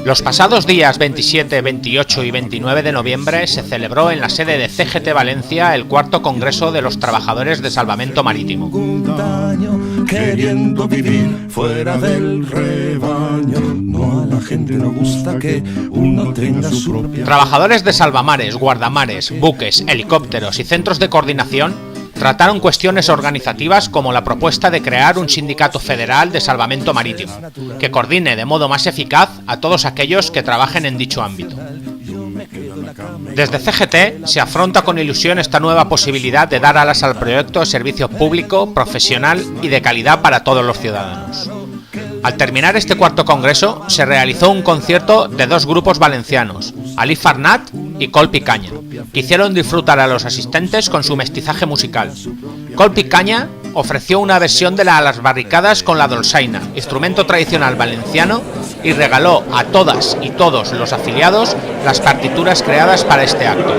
Los pasados días 27, 28 y 29 de noviembre se celebró en la sede de CGT Valencia el cuarto Congreso de los Trabajadores de Salvamento Marítimo. Queriendo vivir fuera del rebaño, no a la gente no gusta que uno tenga su propia. Trabajadores de salvamares, guardamares, buques, helicópteros y centros de coordinación trataron cuestiones organizativas como la propuesta de crear un sindicato federal de salvamento marítimo, que coordine de modo más eficaz a todos aquellos que trabajen en dicho ámbito. Desde CGT se afronta con ilusión esta nueva posibilidad de dar alas al proyecto de servicio público, profesional y de calidad para todos los ciudadanos. Al terminar este cuarto congreso, se realizó un concierto de dos grupos valencianos, Alif Arnat y Col Picaña, que hicieron disfrutar a los asistentes con su mestizaje musical. Col Picaña ofreció una versión de la a las barricadas con la dolçaina, instrumento tradicional valenciano, y regaló a todas y todos los afiliados las partituras creadas para este acto.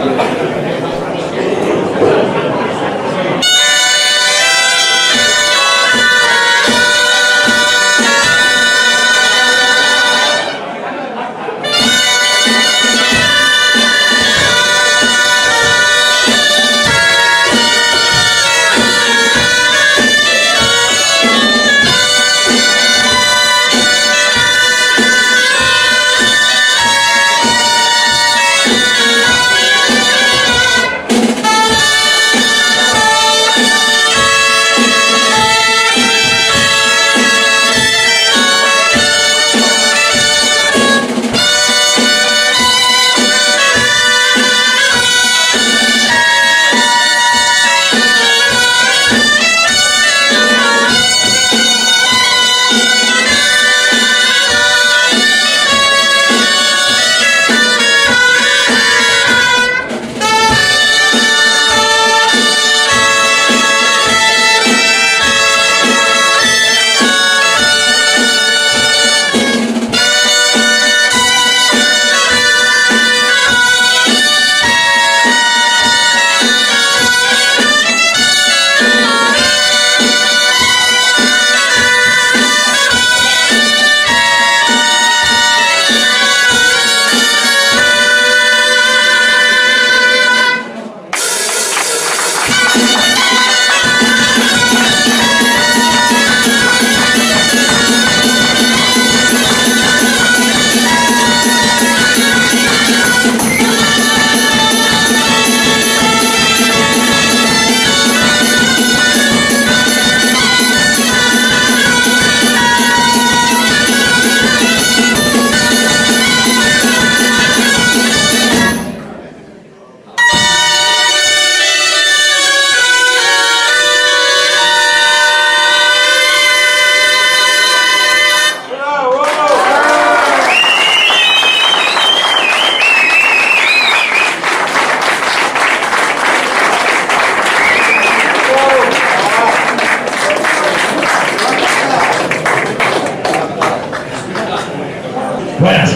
Buenas.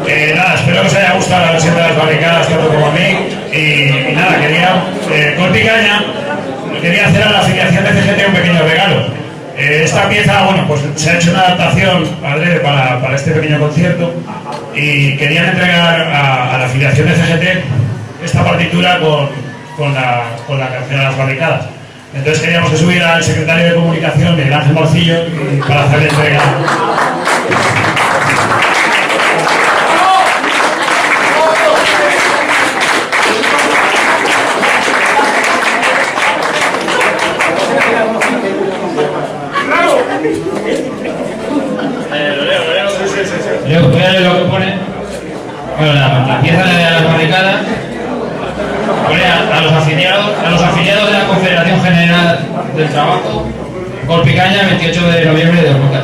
Espero que os haya gustado la versión de las barricadas tanto como a mí. Y nada, Col Picaña quería hacer a la afiliación de CGT un pequeño regalo. Esta pieza, pues se ha hecho una adaptación adrede para este pequeño concierto y querían entregar a la afiliación de CGT esta partitura con la canción de las barricadas. Entonces queríamos que subiera el secretario de Comunicación, Miguel Ángel Morcillo, para hacerle entrega. Voy a leer lo que pone. Bueno, la pieza de las barricadas pone a los afiliados de la Confederación General del Trabajo, Col Picaña, 28 de noviembre de 2014.